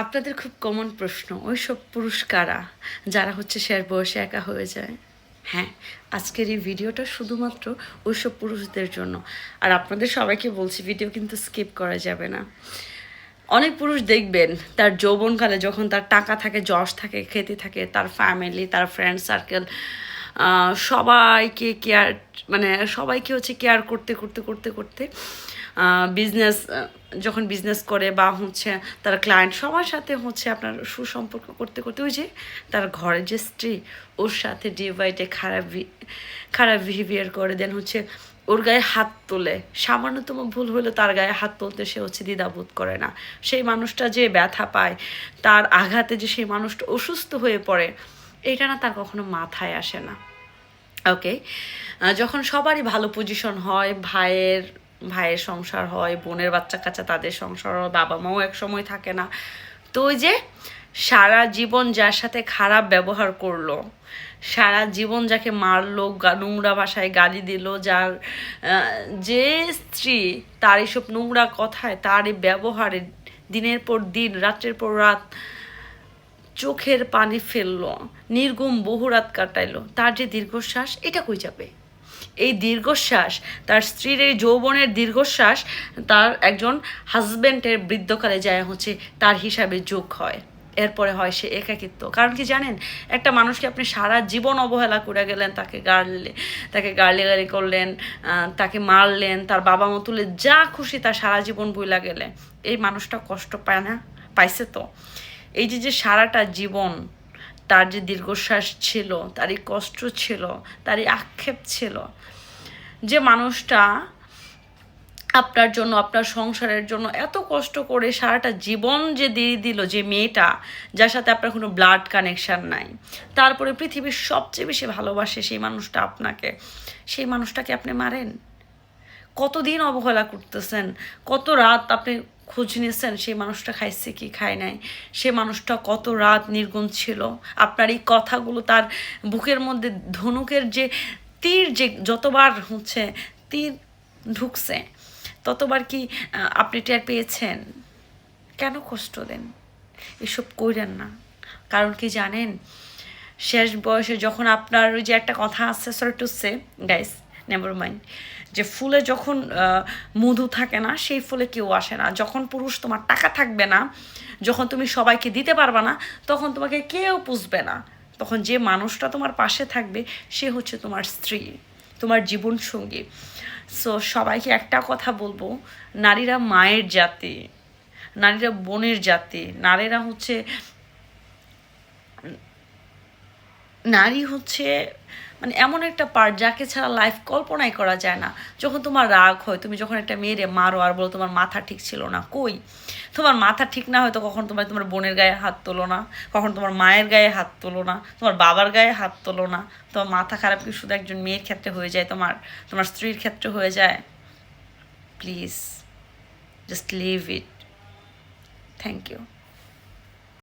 আপনাদের খুব কমন প্রশ্ন, ওইসব পুরুষ কারা যারা হচ্ছে শেষ বয়সে একা হয়ে যায়? হ্যাঁ, আজকের এই ভিডিওটা শুধুমাত্র ওইসব পুরুষদের জন্য। আর আপনাদের সবাইকে বলছি, ভিডিও কিন্তু স্কিপ করা যাবে না। অনেক পুরুষ দেখবেন তার যৌবনকালে যখন তার টাকা থাকে, যশ থাকে, খ্যাতি থাকে, তার ফ্যামিলি, তার ফ্রেন্ড সার্কেল, সবাইকে কেয়ার, মানে সবাইকে হচ্ছে কেয়ার করতে করতে করতে করতে বিজনেস, যখন বিজনেস করে বা হচ্ছে তার ক্লায়েন্ট সবার সাথে হচ্ছে আপনার সুসম্পর্ক করতে করতে ওই যে তার ঘরের যে স্ত্রী ওর সাথে ডিভাইডে খারাপ বিহেভিয়ার করে, দেন হচ্ছে ওর গায়ে হাত তোলে, সামান্যতম ভুল হলে তার গায়ে হাত তুলতে সে হচ্ছে দ্বিধাবোধ করে না। সেই মানুষটা যে ব্যথা পায়, তার আঘাতে যে সেই মানুষটা অসুস্থ হয়ে পড়ে, এটা না তার কখনো মাথায় আসে না। ওকে, যখন সবারই ভালো পজিশন হয়, ভাইয়ের সংসার হয়, বোনের বাচ্চা কাচ্চা তাদের সংসার হয়, বাবা মাও এক সময় থাকে না, তো ওই যে সারা জীবন যার সাথে খারাপ ব্যবহার করলো, সারা জীবন যাকে মারলো, নোংরা ভাষায় গালি দিল, যার যে স্ত্রী তার এইসব নোংরা কথায়, তার এই ব্যবহারে দিনের পর দিন, রাত্রের পর রাত চোখের পানি ফেললো, নির্গুম বহু রাত কাটাইলো, তার যে দীর্ঘশ্বাস, এটা কই যাবে? এই দীর্ঘশ্বাস, তার স্ত্রীর এই যৌবনের দীর্ঘশ্বাস তার একজন হাজব্যান্ডের বৃদ্ধকালে যায় হচ্ছে তার হিসাবে যোগ হয়। এরপরে হয় সে একাকিত্ব। কারণ কি জানেন, একটা মানুষকে আপনি সারা জীবন অবহেলা করে গেলেন, তাকে গালি করলেন, তাকে মারলেন, তার বাবা মা তুলে যা খুশি তার সারা জীবন বইলা গেলে, এই মানুষটা কষ্ট পায় না? পাইছে তো। এই যে সারাটা জীবন তার যে দীর্ঘশ্বাস ছিল, তার এই কষ্ট ছিল, তার এই আক্ষেপ ছিল, যে মানুষটা আপনার জন্য, আপনার সংসারের জন্য এত কষ্ট করে সারাটা জীবন যে দিয়ে দিল, যে মেয়েটা যার সাথে আপনার কোনো ব্লাড কানেকশান নাই, তারপরে পৃথিবীর সবচেয়ে বেশি ভালোবাসে সেই মানুষটা আপনাকে, সেই মানুষটাকে আপনি মারেন? কতদিন অবহেলা করতেছেন, কত রাত আপনি খোঁজ নিয়েছেন সেই মানুষটা খাইছে কি খায় নাই, সে মানুষটা কত রাত নির্গুণ ছিল। আপনার এই কথাগুলো তার বুকের মধ্যে ধনুকের যে তীর, যে যতবার হচ্ছে তীর ঢুকছে ততবার কি আপনি টের পেয়েছেন? কেন কষ্ট দেন? এসব কইরেন না। কারণ কি জানেন, শেষ বয়সে যখন আপনার ওই যে একটা কথা আছে, sorry to say guys, never mind, যে ফুলে যখন মধু থাকে না, সেই ফুলে কেউ আসে না। যখন পুরুষ তোমার টাকা থাকবে না, যখন তুমি সবাইকে দিতে পারবে না, তখন তোমাকে কেউ পুষবে না। তখন যে মানুষটা তোমার পাশে থাকবে সে হচ্ছে তোমার স্ত্রী, তোমার জীবন সঙ্গী। সো সবাইকে একটা কথা বলবো, নারীরা মায়ের জাতি, নারীরা বোনের জাতি, নারী হচ্ছে মানে এমন একটা পার্ট যাকে ছাড়া লাইফ কল্পনাই করা যায় না। যখন তোমার রাগ হয়, তুমি যখন একটা মেয়েরে মারো আর বলো তোমার মাথা ঠিক ছিল না, কই? তোমার মাথা ঠিক না হয়তো কখন তোমার বোনের গায়ে হাত তোলো না, কখন তোমার মায়ের গায়ে হাত তোলো না, তোমার বাবার গায়ে হাত তোলো না। তোমার মাথা খারাপ কি শুধু একজন মেয়ের ক্ষেত্রে হয়ে যায়, তোমার স্ত্রীর ক্ষেত্রে হয়ে যায়? Please just leave it. Thank you.